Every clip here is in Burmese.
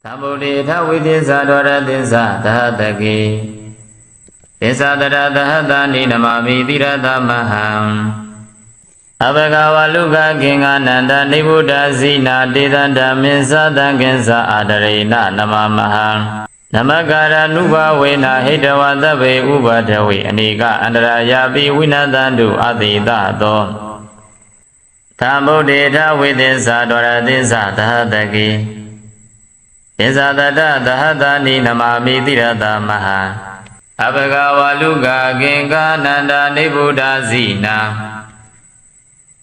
Thambuddhi Thawitisa Dwaratisa Dahataki Tisadara Dahatani Namami Tirata Maham Abhagava Luka Kinga Nanda Nibuddha Zina Tidanda Minsa Dankinsa Adarina Namamaham Namakara Nuba Vena Hitavadabe Ubadavi Anika Andarayapi Vinadandu Aditato Thambuddhi Thawitisa Dwaratisa Dahataki Tisadara Dahatani Namami Tirata Maham Abhagava Luka Kinga Nanda Nibuddha Zina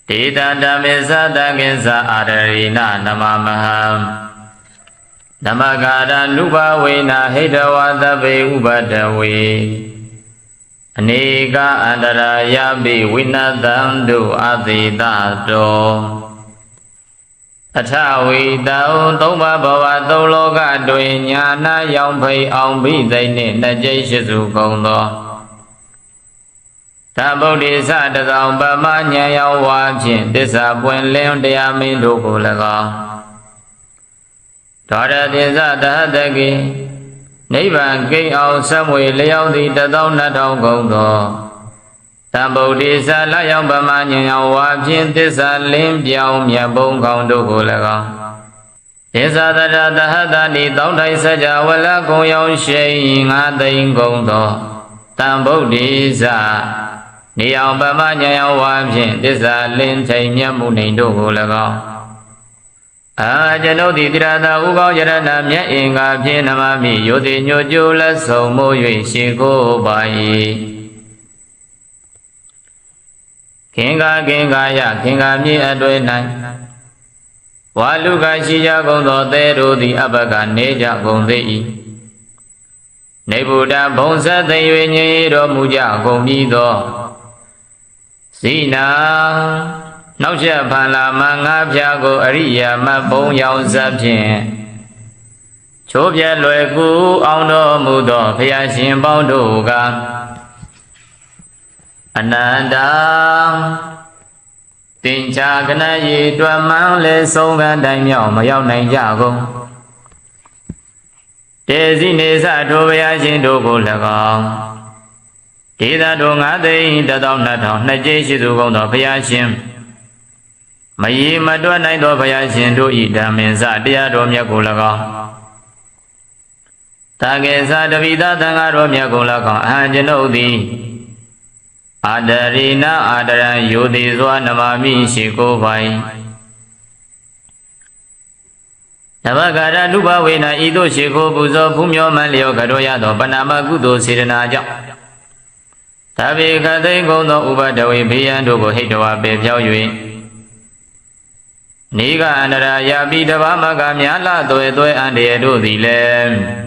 Tidanda Minsa Dankinsa Adarina Namamaham Namakara Nuba Vena Hitavadabe Ubadavi Anika Andarayapi Vinadandu Aditato Athavi Tao Toma Bava Toloka Duinyana Yang Pai Aung Bi Daini Najay Shizu Gongdo Thambuddhi Sadasang Bama Nyaya Wachin Tissa Puen Leon Dayami Luku Laga Dharatisa Dahataki Nibbana King Aung Samwe Leon Di Tatao Natao Gongdo Thambuddhi Salayang Bama Nyaya Wachin Tissa Lim Piao Myabong Kong Duku Laga Tisadara Dahatani Tautai Sajawala Kong Yang Shay Nga Dain Gongdo Thambuddhi Sa Niyang Bama Nyaya Wachin Tissa Lim Chay Myabong Duku Laga Ajanoti Tirata Ukao Yarana Mya Inga Phi Namami Yoti Nyoju La Song Mo Yue Shiko Bai Kinga Ya Kinga Mi Adwe Nai Waluka Shija Gongdo Teru Di Abhaka Neja Gongdei Nibuddha Bongsa Teyue Nyero Muja Gongmido Sina Nausha Phala Manga Pyago Ariya Mabong Yang Sapchen Chobya Lue Ku Auno Mudo Phaya Shin Paungတို့က Ananda Tincha Kana Yi Twa Mang Le Song Kan Dai Myao Ma Yauk Nai Ja Gong Tesi Nesa Tho Phaya Shinတို့ကို၎င်းဒေသတော်၅သိန်း၁၂,၂ကျိရှိသူကုန်သောဘုရားရှင်မယီမတွက်နိုင်သောဘုရားရှင်တို့၏ဓမ္မင်္စတရားတော်မြတ်ကို၎င်းတာကေသတပိသသံဃာတော်မြတ်ကို၎င်းအဟံကျွန်ုပ်သည်အာဒရိနာအာဒရံယိုတိစွာနမမိရှိကိုပိုင်နဗကာရနုဘဝေနဤသို့ရှိကိုပူဇော်ဖူးမြော်မှန်လျောကတော်ရသောပဏာမကုသိုလ်စေတနာကြောင့်သဗ္ဗေခသိကုံသောဥပဒဝေဘေးရန်တို့ကိုဟိတဝါပေဖြောင်း၍နေကအန္တရာယာပိတဘာမကမြာလသွဲအန္တရာတို့သည်လည်း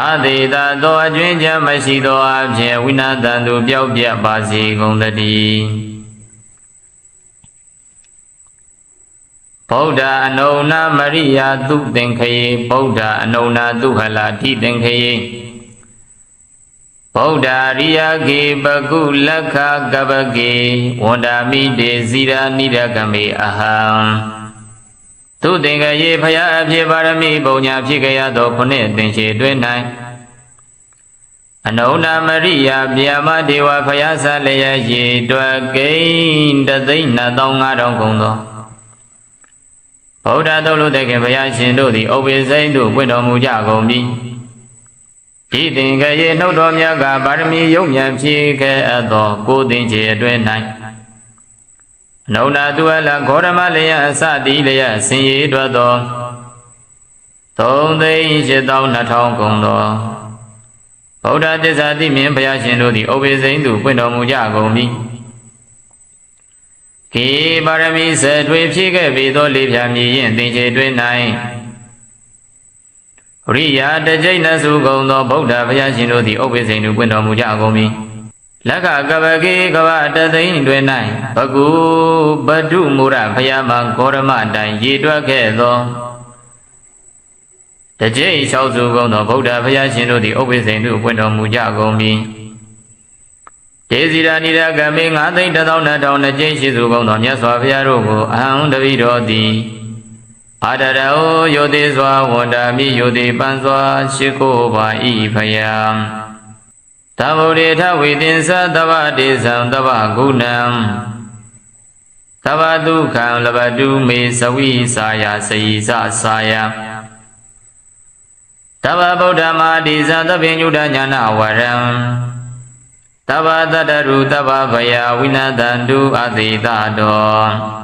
အာသေတာသောအကျွင်းချမ်းမရှိသောအဖြစ်ဝိနာတန်သူပျောက်ပြတ်ပါစေကုန်သတည်းဗုဒ္ဓအနုနာမရိယာသူသင်္ခယေဗုဒ္ဓအနုနာသူဟလာတိသင်္ခယေဗုဒ္ဓရိယကေပကုလက္ခကပကေဝန္ဒာမိတေဇီရာနိရကမေအဟံသူသင်္ခယေဖယားအဖြစ်ပါရမီပုံညာဖြစ်ကြရသောခုနှစ်သင်္ချေတွင်၌အနုနာမရိယာဗျာမဒေဝဖယားဆလျက်ရေတွက်ကိန်းတသိန်း2500ကုန်သောဗုဒ္ဓသုလုတခင်ဘုရားရှင်တို့သည်ဥပ္ပေစိမ့်တို့ပွင့်တော်မူကြကုန်ပြီဤသင်္ခယေနှုတ်တော်မြတ်ကပါရမီယုံမြန်ဖြစ်ခဲ့အပ်သောကိုယ်သင်္ချေအတွင်း၌အနုနာသူအလဂေါရမလျက်အစတိလျက်ဆင်ရည်တွက်သော3,8,2,000 ကုန်သောဗုဒ္ဓသစ္စာတိမြင်ဘုရားရှင်တို့သည်ဥပ္ပေစိမ့်သူပွင့်တော်မူကြကုန်ပြီခေပါရမီဆက်ထွေဖြစ်ခဲ့ပေသောလေးဖြာမြည်ရင်သင်္ချေတွင်၌ရိယာတကျိတ်နစုကုန်သောဗုဒ္ဓဘုရားရှင်တို့သည်ဥပ္ပေစိမ့်သူပွင့်တော်မူကြကုန်ပြီလက္ခကပကေကဗတသိန်းတွင်၌ဘကုပတုမူရဘုရားမဂေါရမတိုင်ရေတွက်ခဲ့သောတကျိတ်၆စုကုန်သောဗုဒ္ဓဘုရားရှင်တို့သည်ဥပ္ပေစိမ့်သူပွင့်တော်မူကြကုန်ပြီဒေဇီရာနိရကမေ9,12,200ကျိရှိစုကုန်သောမြတ်စွာဘုရားတို့ကိုအဟံတပိတော်သည် အာတရောယောတိစွာဝန္တာမိယောတိပန်စွာရှိခိုးပါဤဖယံသဗ္ဗုရိထဝိသင်္သသဗ္ဗတေဇံသဗ္ဗဂုဏံသဗ္ဗဒုက္ခံလဘတုမေသဝိစာယစေယသစာယသဗ္ဗဗုဒ္ဓမာတိဇံသဗ္ဗညုတညာနာဝရံသဗ္ဗတတ္တရုသဗ္ဗဗယဝိနတံတုအတိတတော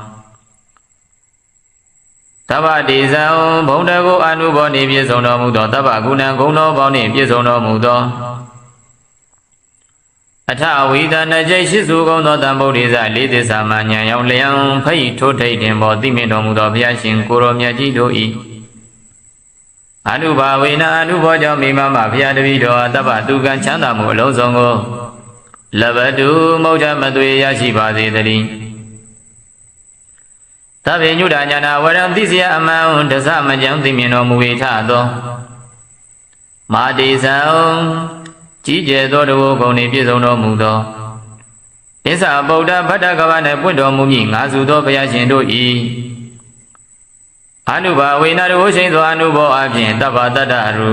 သဗ္ဗတေဇံဘုံတကိုအနုဘောနေပြည့်စုံတော်မူသောသဗ္ဗဂုဏံဂုဏ်တော်ပေါင်းနှင့်ပြည့်စုံတော်မူသောအထဝိဒနာကျိရှိစုကုန်သောတံဗုဒ္ဓေဇလေးသစ္စာမှဉာဏ်ရောက်လျံဖိတ်ထိုးထိတ်တင်ပေါ်သိမြင်တော်မူသောဘုရားရှင်ကိုရောမြတ်ကြီးတို့၏အနုဘာဝေနအနုဘောကြောင့်မိမမဘုရားတပည့်တော်သဗ္ဗတုကံချမ်းသာမှုအလုံးစုံကိုလဘတုမௌဒမသွေရရှိပါစေတည်းသဗ္ဗညုတညာနာဝရံသိစရာအမှန်တစမကြောင့်သိမြင်တော်မူ၏ထသောမာတိဇံကြီးကျယ်သောတဘောကုံနှင့်ပြည့်စုံတော်မူသောဣဇာဗုဒ္ဓဗတ္တကဗနှင့်ပွင့်တော်မူမည်ငါစုသောဘုရားရှင်တို့၏အနုဘာဝေနတဝရှိန်သောအနုဘောအပြင်တဗ္ဗတတ္တရု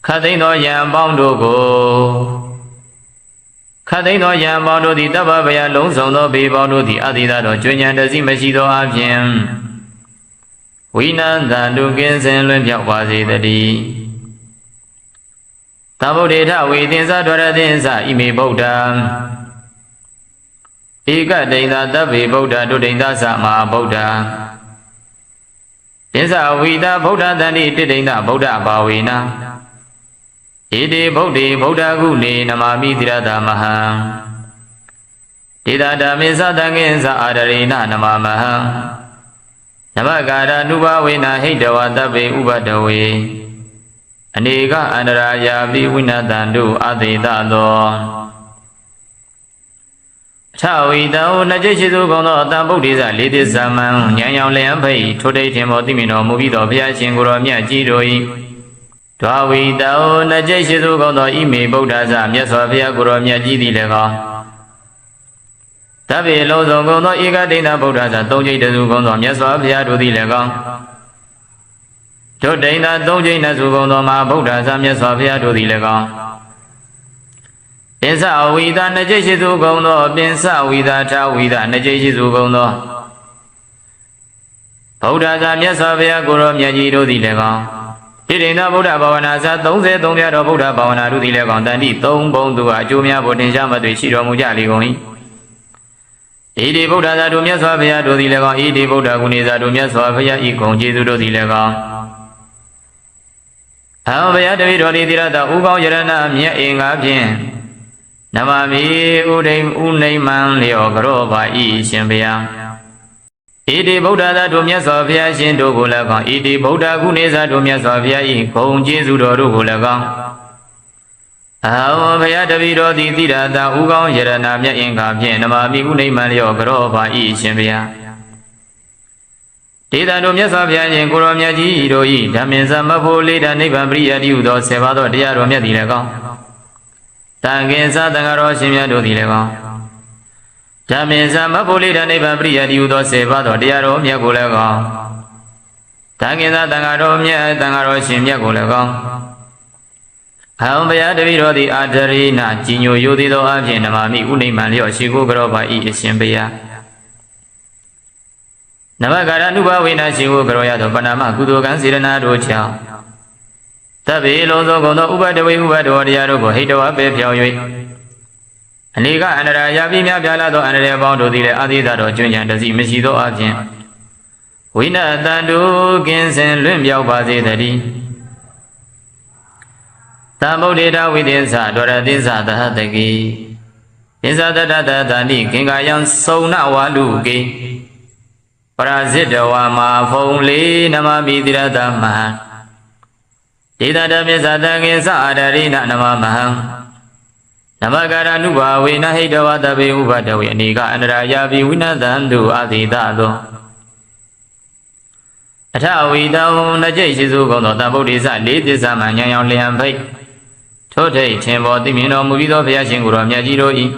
ခတ်သိမ်းသောယံပေါင်းတို့ကိုခတ်သိမ်းသောယံပေါင်းတို့သည်တဗ္ဗဗယလုံးစုံသောဘေပေါင်းတို့သည်အတိသာတော်ကျွဉ္ဉံတစီမရှိသောအပြင်ဝိနန္တတုကင်းစင်လွင်ပြောက်ပါစေတည်းသဗ္ဗုဒ္ဓေထဝေသင်္သဒရသင်္သဣမေဗုဒ္ဓံဧကဒိဋ္ဌသဗ္ဗေဗုဒ္ဓဒုဒိဋ္ဌသမဟာဗုဒ္ဓသစ္စာဝိတာဗုဒ္ဓတန္တိတိဒိဋ္ဌဗုဒ္ဓဘာဝေနဣတိဗုဒ္ဓေဗုဒ္ဓကုနေနမာမိသီရတမဟံဒေတာဓမ္မေသတံငိသအာရရေနနမမဟံနမကာရနုဘဝေနဟိတဝသဗ္ဗေဥပတဝေအနေကအန္တရာယာပိဝိနတံတို့အသေတသောအထဝိတံနှစ်ကျိရှိသူကောင်းသောအတံဗုဒ္ဓေဇလေးသစ္စာမံဉာဏ်ရောင်လျံဖိတ်ထိုတိတ်ထင်ပေါ်သိမြင်တော်မူပြီးသောဘုရားရှင်ကိုယ်တော်မြတ်ကြီးတို့၏ဒွါဝိတံနှစ်ကျိရှိသူကောင်းသောဣမေဗုဒ္ဓဇမြတ်စွာဘုရားကိုယ်တော်မြတ်ကြီးသည်လည်းကောင်းတဗ္ဗေလုံးစုံကောင်းသောဧကဒိဋ္ဌဗုဒ္ဓဇသုံးကျိတစုကောင်းသောမြတ်စွာဘုရားတို့သည်လည်းကောင်းဒုဒိဋ္ဌသုံးကျိနစုကုန်သောမဟာဗုဒ္ဓဇာမြတ်စွာဘုရားတို့သည်လည်းကောင်းပင်စဝိသနှစ်ကျိရှိစုကုန်သောပင်စဝိသထာဝိသနှစ်ကျိရှိစုကုန်သောဗုဒ္ဓဇာမြတ်စွာဘုရားကိုရောမြတ်ကြီးတို့သည်လည်းကောင်းဣတိဏဗုဒ္ဓဘာဝနာဇာ33ပြတော်ဗုဒ္ဓဘာဝနာတို့သည်လည်းကောင်းတန်တိ3ဘုံသူအကျိုးများဖို့တင်ရှားမသွေရှိတော်မူကြလေကုန်၏ဣတိဗုဒ္ဓဇာတို့မြတ်စွာဘုရားတို့သည်လည်းကောင်းဣတိဗုဒ္ဓဂုဏေဇာတို့မြတ်စွာဘုရားဤဂုဏ်ကျေးဇူးတို့သည်လည်းကောင်းအံဘယတပိတော်ဒီသီရတဥကောင်းယရဏမြတ်အင်္ဂါဖြင့်နမမီဥဒိဥနိမံလျောကရောပါဤရှင်ဘုရားဣတိဗုဒ္ဓသာတို့မြတ်စွာဘုရားရှင်တို့ကိုလည်းကောင်းဣတိဗုဒ္ဓကုနေသာတို့မြတ်စွာဘုရားဤဂုဏ်ကျေးဇူးတော်တို့ကိုလည်းကောင်းအံဘယတပိတော်ဒီသီရတဥကောင်းယရဏမြတ်အင်္ဂါဖြင့်နမမီဥနိမံလျောကရောပါဤရှင်ဘုရားဒေသတို့မြတ်စွာဘုရားရှင်ကိုရောမြတ်ကြီးတို့၏ဓမ္မင်သမဖို့လေးဓာနိဗ္ဗာန်ပရိယတိဟုသောဆေပါသောတရားတော်မြတ်သည်လည်းကောင်းတန်ခင်သာတန်ဃာတော်ရှင်မြတ်တို့သည်လည်းကောင်းဓမ္မင်သမဖို့လေးဓာနိဗ္ဗာန်ပရိယတိဟုသောဆေပါသောတရားတော်မြတ်ကိုလည်းကောင်းတန်ခင်သာတန်ဃာတော်မြတ်တန်ဃာတော်ရှင်မြတ်ကိုလည်းကောင်းအံဘုရားတပည့်တော်သည်အာဒရိဏကြီးညိုယိုသည်သောအဖြစ်နမမိဥနိမံလျောရှိကိုကရောပါဤအရှင်ဘုရားနမကာရနုဘဝေနရှိဟုကရောရသောပဏာမကုသိုလ်ကံစေရနာတို့ကြောင့်သဗ္ဗေလုံးစုံကုန်သောဥပတဝေဥပတောတရားတို့ကိုဟိတဝပေဖြောင်း၍အနေကအန္တရာယာပိများပြားလာသောအန္တရာယ်ပေါင်းတို့သည်လည်းအာသီသတော်ကျွဉ္ဉံတစီမရှိသောအပြင်ဝိနတံတုကင်းစင်လွင့်ပြောက်ပါစေတည်းသံဗုဒ္ဓေတဝိသင်္သဒရသင်္သသဟတကိသင်္သတတတတဏိခင်္ကာယံစုံနဝါလူကေပရာဇိတဝါမာဖုံလေးနမမိတိရတမဟံဒေသဓမ္မေသတံငေသအာဒရိဏနမမဟံနမကာရနုဘာဝေနဟိတဝတဘေဥပတဝေအနေကအန္တရာယာပိဝိနတံတုအတိတသောအထဝိတံနှစ်ကျိရှိစုကုန်သောတံဗုဒ္ဓေသလေးသစ္စာမှဉာဏ်ရောင်လျံဖိတ်ထို့ထိတ်ထင်ပေါ်သိမြင်တော်မူပြီးသောဘုရားရှင်ကိုယ်တော်မြတ်ကြီးတို့၏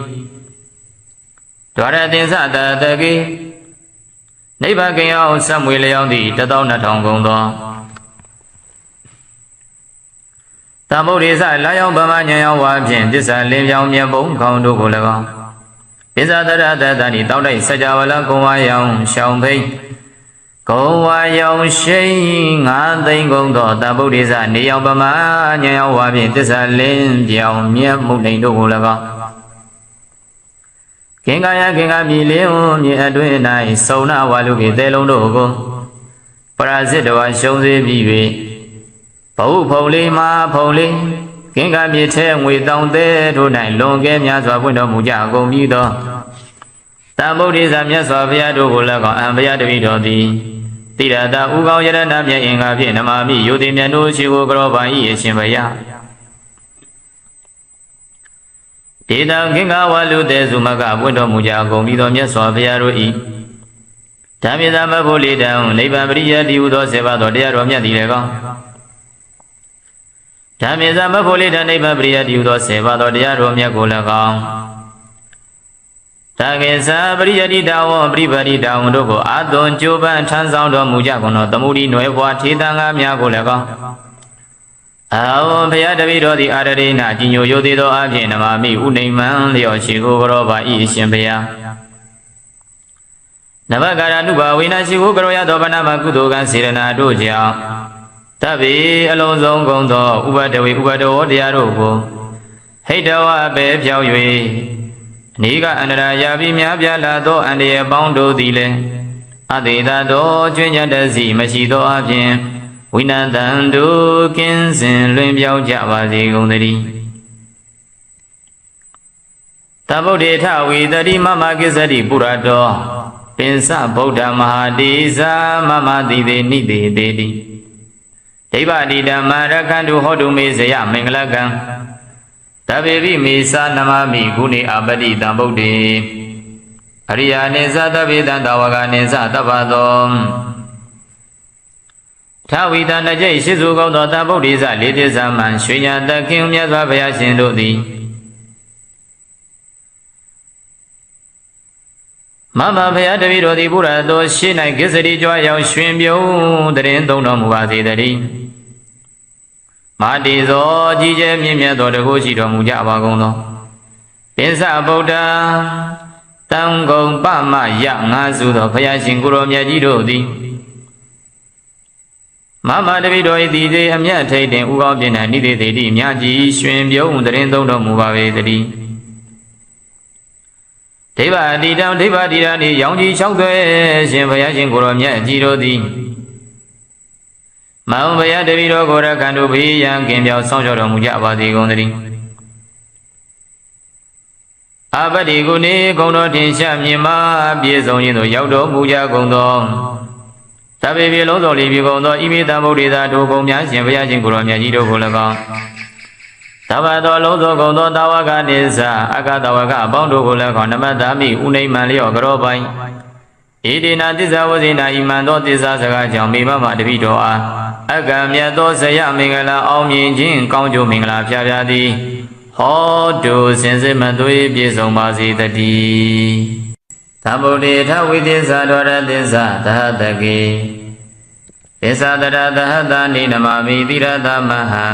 ဒွါရသင်္သတတကိ နိဗ္ဗာန်ကင်အောင်ဆက်မွေလျောင်းသည့်12000ကုန်သောသမုဒိသလာယောင်ဗမညံယောင်ဝါဖြင့်သစ္စာလင်းပြောင်းမြတ်ဘုံခေါင်းတို့ကို၎င်းပိဇာတရတတဏိတောက်တိုက်စကြဝဠာကုံဝါယောင်ရှောင်းဖိတ်ကုံဝါယောင်ရှိ9သိန်းကုန်သောသမုဒိသနေယောင်ဗမညံယောင်ဝါဖြင့်သစ္စာလင်းပြောင်းမြတ်မုတ်တိန်တို့ကို၎င်းကင်္ကာယကင်္ကာမြေလင်းမြေအတွင်း၌စုံနာဝါလူပြေသဲလုံးတို့ကိုပရာဇိတဝါရှုံးစေပြီး၍ဘုဖုံလေးမာဖုံလေးကင်္ကာမြေထဲငွေတောင်းသေးထို့၌လွန်ကဲများစွာပွင့်တော်မူကြကုန်ပြီးသောသမုဒိသမြတ်စွာဘုရားတို့ကို၎င်းအံဘုရားတပည့်တော်သည်တိရတာဥကောင်းယရဏမြတ်အင်္ဂါဖြင့်နမမိယုတိမြတ်တို့ရှိကိုကြောပါ၏အရှင်ဘုရားဒေတာကင်္ဂဝါလူသေးစုမကပွင့်တော်မူကြကုန်ပြီးသောမြတ်စွာဘုရားတို့၏ဓမ္မေသမဘုလိတံနိဗ္ဗာန်ပရိယတိဟုသောဆေပါသောတရားတော်မြတ်သည်လည်းကောင်းဓမ္မေသမဘုလိတံနိဗ္ဗာန်ပရိယတိဟုသောဆေပါသောတရားတော်မြတ်ကိုလည်းကောင်းတကေသပရိယတိတဝံပရိပတိတဝံတို့ကိုအာသွန်ကြိုးပမ်းထမ်းဆောင်တော်မူကြကုန်သောသမုဒိနွယ်ဘွားထေသံဃာများကိုလည်းကောင်းအာဝံဘုရားတပည့်တော်သည်အာရရိဏကြီးညိုရိုသေးသောအဖြစ်နမမိဥနိမ္မံလျော်ရှိကိုကြောပါ၏အရှင်ဘုရားနဗကာရနုဘဝိနာရှိကိုကြောရသောဗနာမကုသိုလ်ကံစေရနာတို့ကြောင့်တဗ္ဗေအလုံးစုံကုန်သောဥပဒဝေဥပဒဝောတရားတို့ကိုဟိတဝအပေဖြောက်၍အနိကအန္တရာယာပြီးများပြားလာသောအန္တရာယ်ပေါင်းတို့သည်လည်းအတေသာသောကျွင်းညတစီမရှိသောအပြင်ဝိနတံတို့ကင်းစင်လွင်ပြောင်းကြပါစေကုန်သတည်းသဗ္ဗုဒ္ဓေထဝီတတိမမကိစ္စတိပုရတောပင်စဗုဒ္ဓမဟာတိဇာမမတိတေနိတေတေတိဒိဗ္ဗတိဓမ္မရခန္တုဟောတုမေဇယမင်္ဂလကံတဗ္ဗေပိမေသာနမမိဂုဏေအပတိတံဗုဒ္ဓေအရိယာနေသတဗ္ဗေတံတဝကနေသတဗ္ဗသောထဝီတနကြိတ်ရှိစုကောင်းသောတဗုဒ္ဓေဇလေးတိဇမံရွှေညာတခင်မြတ်စွာဘုရားရှင်တို့သည်မမဘုရားတပည့်တော်သည်ဘုရားတော်ရှေ့၌ကိစ္စတိကြွရောက်ရွှင်ပြုံးတရင်သုံးတော်မူပါစေတည်းမာတိသောကြီးကျယ်မြင့်မြတ်သောတကုရှိတော်မူကြပါကုန်သောပင်စဗုဒ္ဓတံဂုံပမယငါစုသောဘုရားရှင်ကိုရောမြတ်ကြီးတို့သည်မမတပိတော်၏သည်သေးအမြတ်ထိတ်တင်ဥကောင်းပြင်း၌နိတိသေတိမြတ်ကြီးရွှင်ပြုံးတရင်သုံးတော်မူပါပေတည်းဒိဗ္ဗတိတံဒိဗ္ဗတိရာနိရောင်ကြီး၆သွဲရှင်ဘုရားရှင်ကိုရောမြတ်ကြီးတို့သည်မောင်ဘုရားတပိတော်ကိုရခန္တုဘေးရန်ကင်ပြောင်းဆောင်ကြောတော်မူကြပါစေကုန်သတည်းအပတိကုနေဂုံတော်တင်ရှာမြင်မာပြည့်စုံခြင်းသို့ရောက်တော်မူကြကုန်သောသဗ္ဗေပြေလုံးစုံလီပြေကုန်သောဣမိတံဗုဒ္ဓေသာတို့ကုန်များရှင်ဘုရားရှင်ကိုရောမြတ်ကြီးတို့ကို၎င်းသဗ္ဗသောလုံးစုံကုန်သောတာဝကနေသအကတဝကအပေါင်းတို့ကို၎င်းနမတမိဥနိမ္မံလျော့ကြောပိုင်ဣတိနာသစ္စာဝဇိနာဣမံသောသစ္စာစကားကြောင့်မိမမတပိတော်အားအကံမြတ်သောဇယမင်္ဂလာအောင်မြင်ခြင်းကောင်းကျိုးမင်္ဂလာဖျားဖျားသည်ဟောတုစင်စစ်မသွေးပြည့်စုံပါစေတည်းသမုဒိထဝိသစ္စာတော်ရသစ္စာသဟတကေသစ္စာတရသဟတနိနမမိတိရသမဟံ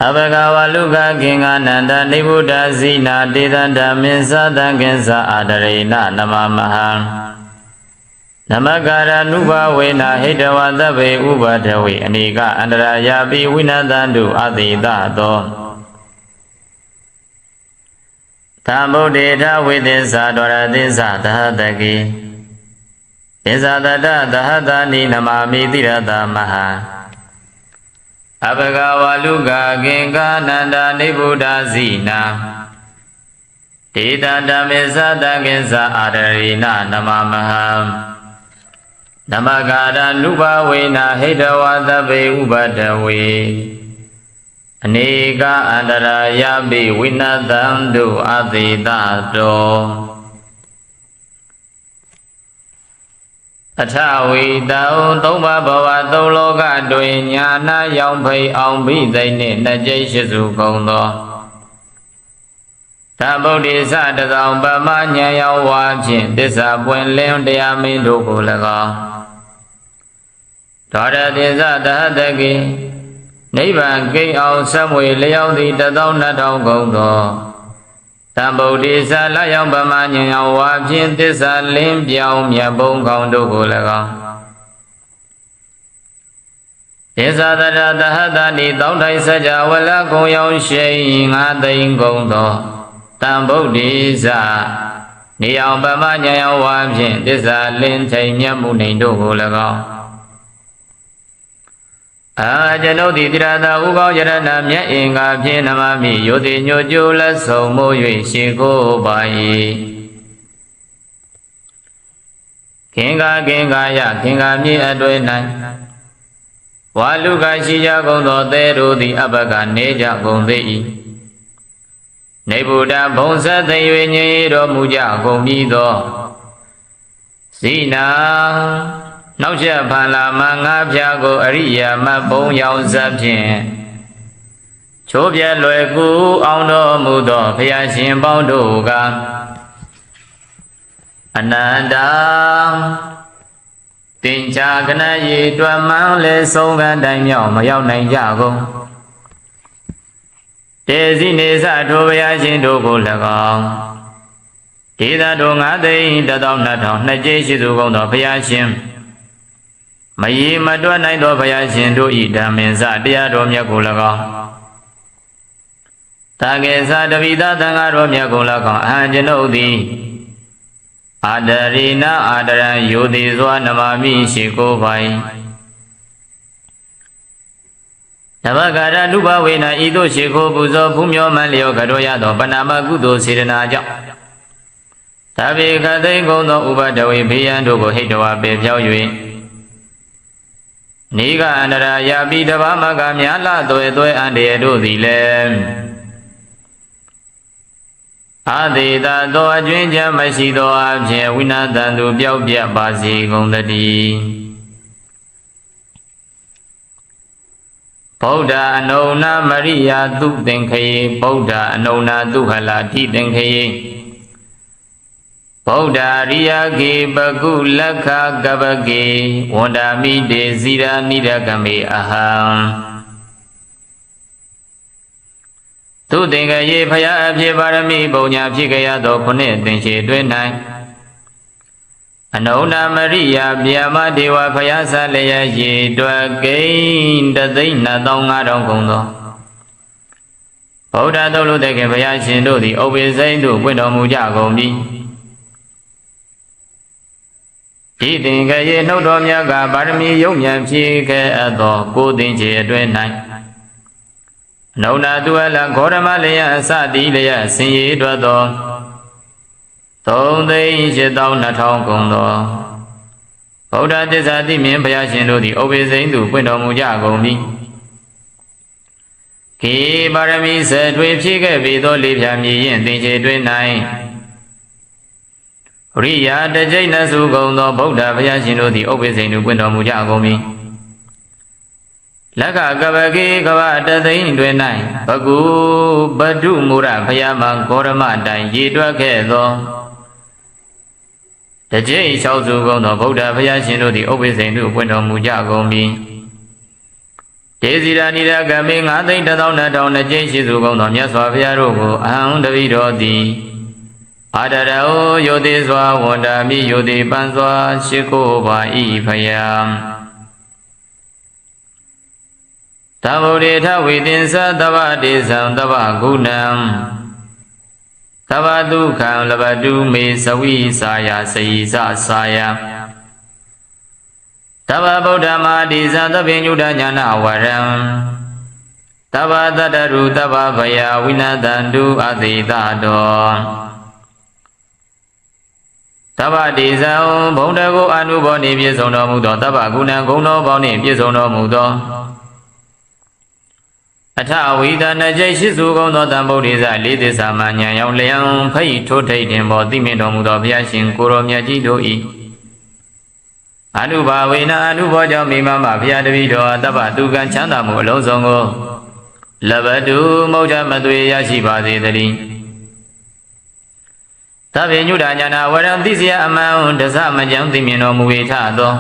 အဘဂဝလူကခင်္ဂနန္ဒနိဗ္ဗုဒ္ဓဇိနာတေတံဓမ္မေသတံကိသအာဒရေနနမမဟံနမကာရနုဘဝေနဟိတဝသဗ္ဗေဥပဒဝေအနိကအန္တရာယာပိဝိနတံတုအတိတသောသမုဒ္ဒေထဝိသစ္စာတော်ရသစ္စာသဟတကေသစ္စာတတသဟတနိနမမိတိရသမဟံအဘဂဝလူကခင်္ဂနန္ဒနိဗ္ဗုဒ္ဓဇိနာဒေတဓမ္မေသတံကိသအာဒရေနနမမဟံနမကာရနုဘဝေနဟိတဝသဗ္ဗေဥပဒဝေအနိကအန္တရာယာပိဝိနတံတုအတိတတောအထဝိတံသုံးပါးဘဝသုံးလောကတွင်ညာနာရောင်ဖိအောင်ဘိသိက်နှင့်နှစ်ကျိတ်ရှိစုကုန်သော သဗ္ဗုဒ္ဓိသတသောပမဉာဏ်ရောက်ဝါဖြင့်သစ္စာပွင့်လင်းတရားမင်းတို့ကို၎င်းဒေါရတိသတဟတကိနိဗ္ဗာန်ကိန်းအောင်ဆက်မွေလျောက်သည့်12000ကုန်သောသဗ္ဗုဒ္ဓိသလရောက်ပမဉာဏ်ရောက်ဝါဖြင့်သစ္စာလင်းပြောင်းမြတ်ဘုံကောင်းတို့ကို၎င်းသစ္စာတရသဟတနိတောင်းတိုင်းစကြဝဠာကုံရောက်ရှိ9သိန်းကုန်သောတံဗုဒ္ဓိသနေအောင်ပမဉာဏ်ရောက်ဝါဖြင့်သစ္စာလင်းထိန်မြတ်မှုနေတို့ကို၎င်းကျွန်ုပ်သည်တိရတာဥကောင်းယရဏမြတ်အင်္ဂါဖြင့်နမမိယောတိညိုကျိုးလက်ဆုံးမိုး၍ရှိကိုပါ၏ခင်္ဂယခင်္ဂမြေအတွေ့၌ဝါလူကရှိကြကုန်သောသဲတို့သည်အဘကနေကြကုန်သေး၏နေဗုဒ္ဓဘုံဆက်သိ၍ညင်တော်မူကြကုန်ပြီသောဇိနာနောက်ချက်ဖန်လာမငါးဖြာကိုအရိယာမဘုံရောက်စဖြင့်ချိုးပြဲလွယ်ကူအောင်တော်မူသောဘုရားရှင်ပေါင်းတို့ကအနန္တတင်ချာကနရေတွမ်းမှန်လေဆုံးကတိုင်မြောက်မရောက်နိုင်ကြကုန်တေဇိနေသထိုဘုရားရှင်တို့ကို၎င်းဒေသတို့9သိန်း12000နှစ်ကျိရှိသူကုန်သောဘုရားရှင်မရေမတွက်နိုင်သောဘုရားရှင်တို့ဤဓမ္မင်္စတရားတော်မြတ်ကို၎င်းတာကေသတပိသသံဃာတော်မြတ်ကို၎င်းအဟံကျွန်ုပ်သည်အာဒရိနာအာဒရံယောတိစွာနမမိရှိကိုပိုင်နဘဂရတုဘဝေနဤသို့ရှိခိုးပူဇော်ဖူးမြော်မှန်လျောကတော်ရသောပဏာမကုသိုလ်စေတနာကြောင့်သဗ္ဗေခသိင်ကုန်သောဥပဒဝေဘေးရန်တို့ကိုဟိတဝါပေဖြောက်၍နိဂန္တရာယာပိတဘာမကများလာသွဲအန္တရာယ်တို့သည်လည်းအာသေတသောအကျွင်းချမ်းမရှိသောအဖြစ်ဝိနာတန်သူပျောက်ပြတ်ပါစေကုန်သတည်းဗုဒ္ဓအနုနာမရိယာသူသင်္ခေဗုဒ္ဓအနုနာသူဟလာတိသင်္ခေဗုဒ္ဓရိယကေပကုလက္ခကပကေဝန္ဒာမိတေဇိရာနိရကမေအဟံသူသင်္ကေဖယားအဖြစ်ပါရမီပုံညာဖြစ်ကြရသောခုနှစ်သင်္ချေတွင်၌အနုနာမရိယာဗျာမဒေဝဖယားဆလျက်ရေတွက်ကိန်း1,25,000ကုန်သောဗုဒ္ဓသုတ်လို့တဲ့ခင်ဘုရားရှင်တို့သည်ဥပ္ပေစိန်တို့ပွင့်တော်မူကြကုန်ပြီဒီသင်္ကေနှုတ်တော်မြတ်ကပါရမီယုံမြန်ဖြစ်ခဲ့သောကိုသင်္ချေအတွင်၌အနုနာသူအလဂေါရမလျက်အစတိလျက်ဆင်ရည်တွက်သော3,8,2,000ကုန်သောဗုဒ္ဓသစ္စာတိမြင်ဘုရားရှင်တို့သည်ဥပ္ပေစိန်သူပွင့်တော်မူကြကုန်ပြီခေပါရမီဆက်ထွေဖြစ်ခဲ့ပြီသောလေးဖြာမြည်ရင်သင်္ချေတွင်၌ရိယာတကျိတ်နစုကုန်သောဗုဒ္ဓဘုရားရှင်တို့သည်ဥပ္ပေစိန်သူပွင့်တော်မူကြကုန်ပြီလက္ခကပကေကဗတသိန်းတွင်၌ဘဂုပတုမူရဘုရားမဂေါရမတိုင်ရည်တွက်ခဲ့သောတကျိတ်၆စုကုန်သောဗုဒ္ဓဘုရားရှင်တို့သည်ဥပ္ပေစိန်သူပွင့်တော်မူကြကုန်ပြီဒေဇိရာနိရကမေ9,1,2,000နှစ်ကျိတ်ရှိစုကုန်သောမြတ်စွာဘုရားတို့ကိုအဟံတပိတော်သည်အာဒရောယောတိစွာဝန္တာမိယောတိပန်စွာရှိခိုးပါ၏ဖယားသဗ္ဗုဒ္ဓေထဝိသင်္စသဗ္ဗဒေသံသဗ္ဗဂုဏံသဗ္ဗဒုက္ခံလဘတုမေသဝိစာယစေယသစာယသဗ္ဗဗုဒ္ဓမာတိသသဗ္ဗညုတညာနာဝရံသဗ္ဗတတ္တရုသဗ္ဗဗယဝိနတန္တုအသေတတောသဗ္ဗဒေဇံဘုံတကိုအနုဘောနေပြည့်စုံတော်မူသောသဗ္ဗဂုဏံဂုဏတော်ပေါင်းနှင့်ပြည့်စုံတော်မူသောအထဝိဒနာကျိရှိစုကုန်သောတံဗုဒ္ဓေဇလေးသစ္စာမှဉာဏ်ရောက်လျံဖိတ်ထိုးထိတ်တင်ပေါ်သိမြင်တော်မူသောဘုရားရှင်ကိုရောမြတ်ကြီးတို့၏အနုဘာဝေနအနုဘောကြောင့်မိမမဘုရားတပည့်တော်တပ္ပသူကံချမ်းသာမှုအလုံးစုံကိုလဘတုမௌဒမသွေရရှိပါစေတည်း သဗ္ဗေညုတညာနာဝရံသိစရာအမှန်တသမကြံသိမြင်တော်မူ၏ထသော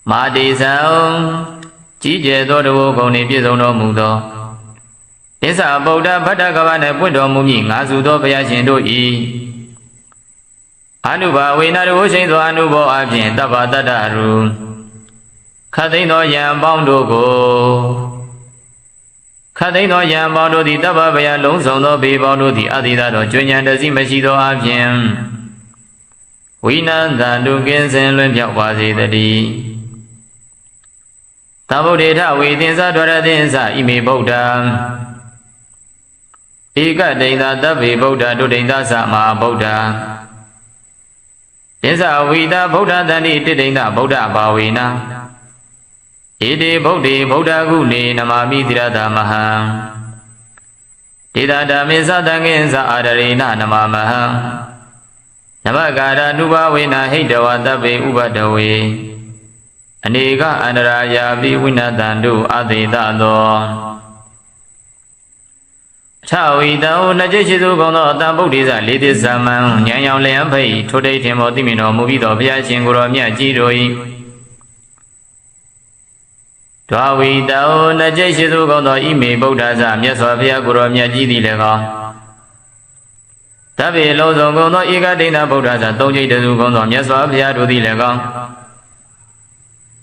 မာတိဇံကြီးကျယ်သောတဘောကုံနှင့်ပြည့်စုံတော်မူသောဣဇဗုဒ္ဓဗတ္တကဗနှင့်ပွင့်တော်မူမည်ငါစုသောဘုရားရှင်တို့၏အနုဘာဝေနတဝရှိန်သောအနုဘောအဖြင့်တပ္ပတတ္တရူခတ်သိမ်းသောယံပေါင်းတို့ကိုခတ်သိမ်းသောယံပေါင်းတို့သည်တပ္ပဗယလုံးစုံသောဘေပေါင်းတို့သည်အတိသာသောကျွဉ္ဉံတစီမရှိသောအဖြင့်ဝိနန္တတုကင်းစင်လွင်ပြောက်ပါစေတည်းသဗ္ဗုဒ္ဓေထဝေသင်္ဇဒွရသင်္ဇဣမေဗုဒ္ဓံဧကဒိဋ္ဌသဗ္ဗေဗုဒ္ဓဒုဒိဋ္ဌသမဟာဗုဒ္ဓသစ္စာဝိတာဗုဒ္ဓတန္တိတိဒိဋ္ဌဗုဒ္ဓဘာဝေနဣတိဗုဒ္ဓေဗုဒ္ဓကုနေနမာမိတိရတမဟံဒေတာဓမ္မေသတံငင်းသအာရရေနနမမဟံနမကာရနုဘဝေနဟိတဝသဗ္ဗေဥပဒဝေအနေကအန္တရာယာပိဝိနတံတို့အသေတသောအထဝိတံနှစ်ကျိရှိသူကောင်းသောအတံဗုဒ္ဓေသလေးသစ္စာမံဉာဏ်ရောင်လျံဖိတ်ထိုတိတ်ထင်မောသိမြင်တော်မူပြီးသောဘုရားရှင်ကိုယ်တော်မြတ်ကြီးတို့၏ဒွါဝိတံနှစ်ကျိရှိသူကောင်းသောဣမေဗုဒ္ဓဇမြတ်စွာဘုရားကိုယ်တော်မြတ်ကြီးသည်လည်းကောင်းတဗ္ဗေလုံးစုံကောင်းသောဧကဒိဋ္ဌဗုဒ္ဓဇသုံးကျိတစုကောင်းသောမြတ်စွာဘုရားတို့သည်လည်းကောင်း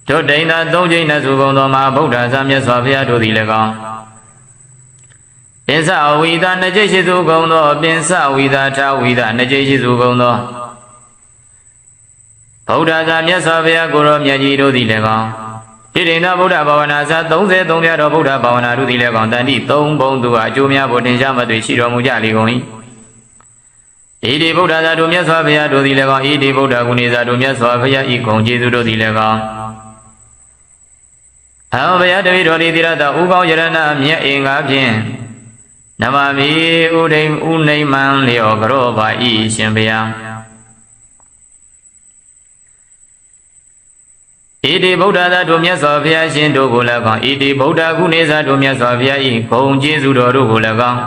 ဒုဒိဋ္ဌသုံးကျိနစုကောင်းသောမဟာဗုဒ္ဓဇမြတ်စွာဘုရားတို့သည်လည်းကောင်းပင်စဝိသနှစ်ကျိရှိစုကုံသောပင်စဝိသထာဝိသနှစ်ကျိရှိစုကုံသောဗုဒ္ဓဇာမြတ်စွာဘုရားကိုယ်တော်မြတ်ကြီးတို့သည်လည်းကောင်းဣတိဏဗုဒ္ဓဘာဝနာဇာ33ပြတော်ဗုဒ္ဓဘာဝနာတို့သည်လည်းကောင်းတန်တိ3ဘုံသူအကျိုးများဖို့တင်ရှားမသွေရှိတော်မူကြလေကုန်၏ဣတိဗုဒ္ဓဇာတို့မြတ်စွာဘုရားတို့သည်လည်းကောင်းဣတိဗုဒ္ဓဂုဏေဇာတို့မြတ်စွာဘုရားဤဂုဏ်ကျေးဇူးတို့သည်လည်းကောင်းအဟံဘုရားတပည့်တော်သည်တိရတဥကောင်းယရဏမြတ်အင်္ဂါဖြင့်နမမိဥဒိဥနိမံလျောကရောပါဤရှင်ဘုရားဣတိဗုဒ္ဓသာတို့မြတ်စွာဘုရားရှင်တို့ကိုလည်းကောင်းဣတိဗုဒ္ဓကုနေသာတို့မြတ်စွာဘုရား၏ဂုဏ်ကျေးဇူးတော်တို့ကိုလည်းကောင်း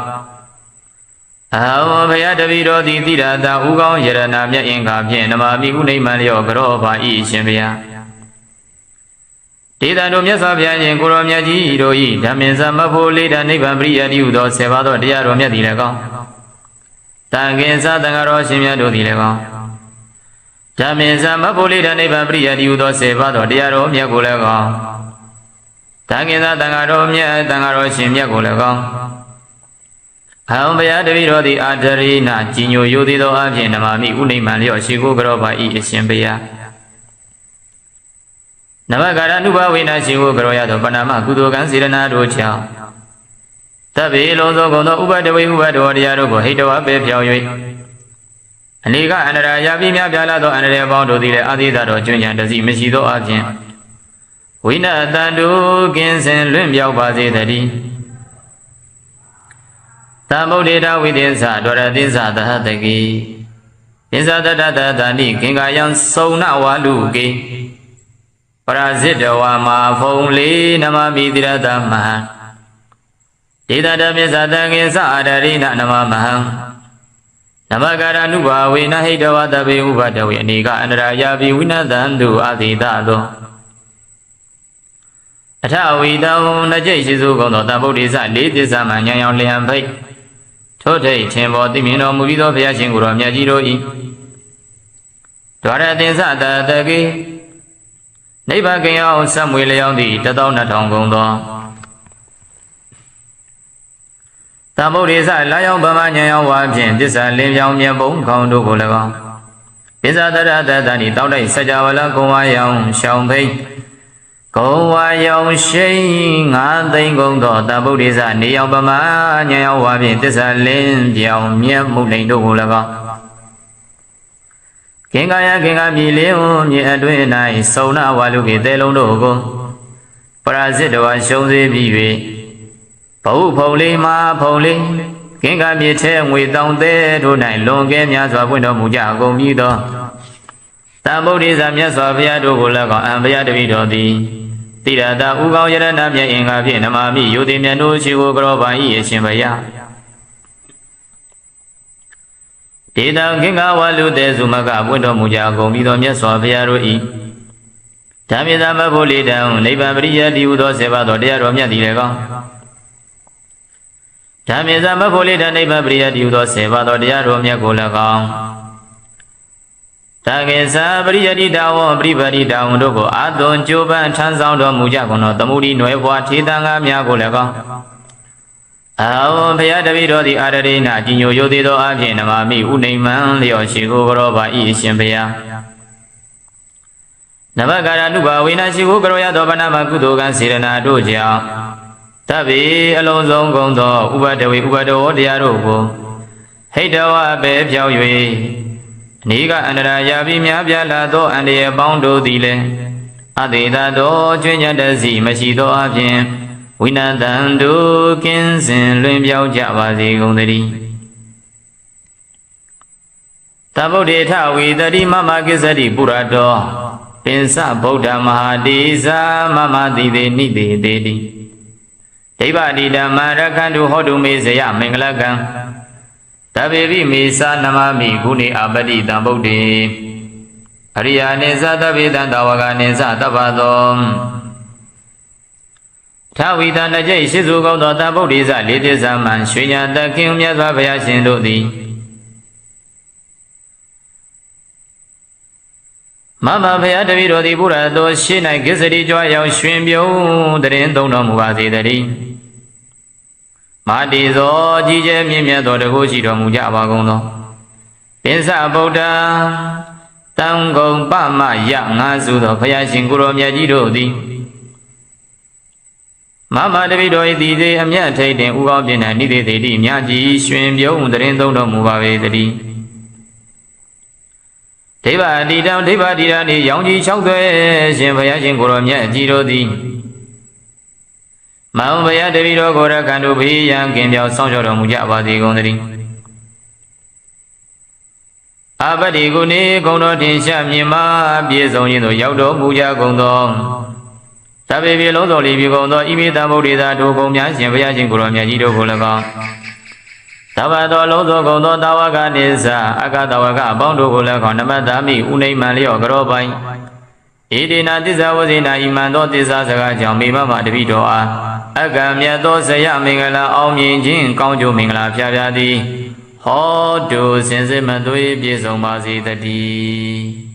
အဟံဘုရားတပည့်တော်သည်တိရတဥကောင်းယရဏမြတ်အင်္ဂါဖြင့်နမမိဥနိမံလျောကရောပါဤရှင်ဘုရားဒေသတို့မြတ်စွာဘုရားရှင်ကိုရောမြတ်ကြီးတို့၏ဓမ္မင်သမဖို့လေးဓာနိဗ္ဗာန်ပရိယတိဟုသောဆေပါသောတရားတော်မြတ်သည်လည်းကောင်းတန်ခင်စသံဃာတော်ရှင်မြတ်တို့သည်လည်းကောင်းဓမ္မင်သမဖို့လေးဓာနိဗ္ဗာန်ပရိယတိဟုသောဆေပါသောတရားတော်မြတ်ကိုလည်းကောင်းတန်ခင်စသံဃာတော်မြတ်သံဃာတော်ရှင်မြတ်ကိုလည်းကောင်းအဟံဘုရားတပည့်တော်သည်အာတရိနာကြီးညိုယိုသည်သောအဖြင့်နမမိဥနိမံလျောရှိကိုကရောပါဤအရှင်ဘုရားနမကာရနုဘဝေနရှိကိုကရောရသောပဏာမကုသိုလ်ကံစေရနာတို့ကြောင့်တဗ္ဗေလုံးသောကုံသောဥပဒဝေဥပဒေတရားတို့ကိုဟိတဝပေဖြောင်း၍အနေကအန္တရာယာပိမြပြလာသောအန္တရာယ်ပေါင်းတို့သည်လည်းအာသီသတော်ကျွဉ္ဉံတစီမရှိသောအပြင်ဝိနတန္တုကင်းစင်လွင့်ပြောက်ပါစေတည်းသမ္ဗုဒ္ဓေတဝိသင်္ဇဒွရသင်္ဇသဟတကိသင်္ဇတတတတဏိကင်္ကာယံစုံနဝါလူကေပရာဇိတဝါမာဖုံလေးနမမိတိရတမဟံဒေတာဓမ္မေသတံငင်္စအာဒရိနနမမဟံနမကာရနုဘာဝေနဟိတဝတဘေဥပဒဝေအနေကအန္တရာယာပိဝိနတံတုအသေတသောအထဝိတံနှစ်ကျိရှိစုကုန်သောတံဗုဒ္ဓေသလေးသစ္စာမှဉာဏ်ရောင်လျံဖိတ်ထို့ထိတ်ထင်ပေါ်သိမြင်တော်မူပြီးသောဘုရားရှင်ကိုယ်တော်မြတ်ကြီးတို့၏ဒွါရသင်္ဇတတကေနိဗ္ဗာန်ကင်အောင်ဆက်မွေလျောင်းသည့်12000ကုန်သောသမုဒ္ဒေသလာယောင်ဗမဉဏ်ယောင်ဝါဖြင့်သစ္စာလင်းပြောင်းမြတ်ဘုံခေါင်းတို့ကို၎င်းပိဇာတရတတဏိတောက်တိုက်စัจ java လကုံဝါယောင်ရှောင်းဖိတ်ကုံဝါယောင်ရှိန်9သိန်းကုန်သောသမုဒ္ဒေသနေယောင်ဗမဉဏ်ယောင်ဝါဖြင့်သစ္စာလင်းပြောင်းမြတ်မှုလိန်တို့ကို၎င်းကင်္ကာယကင်္ကာမြေလေးဟုမြေအတွင်း၌စုံနာဝါလူကေတဲလုံးတို့ကိုပရာဇိတဝါရှုံးစေပြီး၍ဘဝဖုံလေးမာဖုံလေးကင်္ကာမြေထဲငွေတောင်းသေးတို့၌လွန်ကဲများစွာပွင့်တော်မူကြကုန်ပြီးသောတံဗုဒ္ဓေဇာမြတ်စွာဘုရားတို့ကိုလည်းကောင်းအံဘုရားတပည့်တော်သည်တိရတဥကောင်းယရဏမြတ်အင်္ဂါဖြင့်နမမိယုတိမြတ်တို့ရှိကိုကရောပါ၏အရှင်ဘုရား ဒေတာခင်္ဂဝလူတေစုမကပွင့်တော်မူကြကုန်ပြီးသောမြတ်စွာဘုရားတို့၏ဓမ္မေသမဘုလိတံနိဗ္ဗာန်ပရိယတိဟုသောဆေပါသောတရားတော်မြတ်သည်လည်းကောင်းဓမ္မေသမဘုလိတံနိဗ္ဗာန်ပရိယတိဟုသောဆေပါသောတရားတော်မြတ်ကိုလည်းကောင်းတကေသပရိယတိတာဝပရိပတိတာဝတို့ကိုအာသွန်ကြိုးပမ်းထမ်းဆောင်တော်မူကြကုန်သောသမုဒိနွယ်ဘွားထေသံဃာများကိုလည်းကောင်းအာဝဘုရားတပည့်တော်သည်အာရရိဏကြီးညိုရိုသေသောအဖြစ်နမမိဥနိမ္မံလျော်ရှိကိုကြောပါဤအရှင်ဘုရားနဗကာရနုဘဝေနရှိကိုကြောရသောဗနာမကုသိုလ်ကံစေရနာတို့ကြောင့်တပ္ပိအလုံးစုံကုန်သောဥပဒဝေဥပဒဝတရားတို့ကိုဟိတဝပဲဖြောက်၍အနိကအန္တရာယာပြီးများပြားလာသောအန္တရာယ်ပေါင်းတို့သည်လည်းအတေသာသောကျွညတစီမရှိသောအပြင်ဝိနတံတို့ကင်းစင်လွင်ပြောင်းကြပါစေကုန်သတည်းသဗ္ဗုဒ္ဓေထဝီတတိမမကိစ္စတိပုရတောပင်စဗုဒ္ဓမဟာတိဇာမမတိတေနိတေတေတိဒိဗ္ဗတိဓမ္မရခန္တုဟောတုမေဇယမင်္ဂလကံတဗေပိမေသာနမမိဂုဏေအပတိတံဗုဒ္ဓေအရိယာနေသတဗေတံတဝကနေသတပ္ပသောထဝီတံတကြိတ်ရှိစုကောင်းသောတဗုဒ္ဓေဇလေးတိဇမံရွှေညာတခင်မြတ်စွာဘုရားရှင်တို့သည်မမဘုရားတပည့်တော်သည်ဘုရားတော်ရှေ့၌ကိစ္စတိကြွရောက်ရွှင်ပြုံးတရင်သုံးတော်မူပါစေတည်းမာတိသောကြီးကျယ်မြင့်မြတ်သောတကုရှိတော်မူကြပါကုန်သောပင်စဗုဒ္ဓတံဂုံပမယငါစုသောဘုရားရှင်ကိုရောမြတ်ကြီးတို့သည်မမတပိတော်၏သည်သေးအမြတ်ထိတ်တင်ဥကောင်းပြင်း၌နိတိသေတိမြတ်ကြီးရွှင်ပြုံးတရင်သုံးတော်မူပါပေတည်းဒိဗ္ဗတိတံဒိဗ္ဗတိရာနှင့်ရောင်ကြီး၆သွဲရှင်ဘုရားရှင်ကိုရောမြတ်ကြီးတို့သည်မောင်ဘုရားတပည့်တော်ကိုရခန္တုဘေးရန်ကင်းပြောင်းဆောင်ရှောက်တော်မူကြပါစေကုန်သတည်းအပတိကုနေဂုံတော်တင်ရှာမြင်မာပြည့်စုံခြင်းသို့ရောက်တော်မူကြကုန်သောသဗ္ဗေပြေလုံးစုံလီပြီကုန်သောဣမိတံဗုဒ္ဓေသာတို့ကုန်များရှင်ဘုရားရှင်ကိုရောမြတ်ကြီးတို့ကို၎င်းသဗ္ဗသောလုံးစုံကုန်သောတာဝကနေသအကတဝကအပေါင်းတို့ကို၎င်းနမတ္တမိဥနိမ္မံလျော့ကြောပိုင်ဣတိနာသစ္စာဝဇိနာဣမံသောသစ္စာစကားကြောင့်မိမမတပိတော်အားအကံမြတ်သောဇယမင်္ဂလာအောင်မြင်ခြင်းကောင်းကျိုးမင်္ဂလာဖျားဖျားသည်ဟောတုစင်စစ်မသွေးပြည့်စုံပါစေတည်း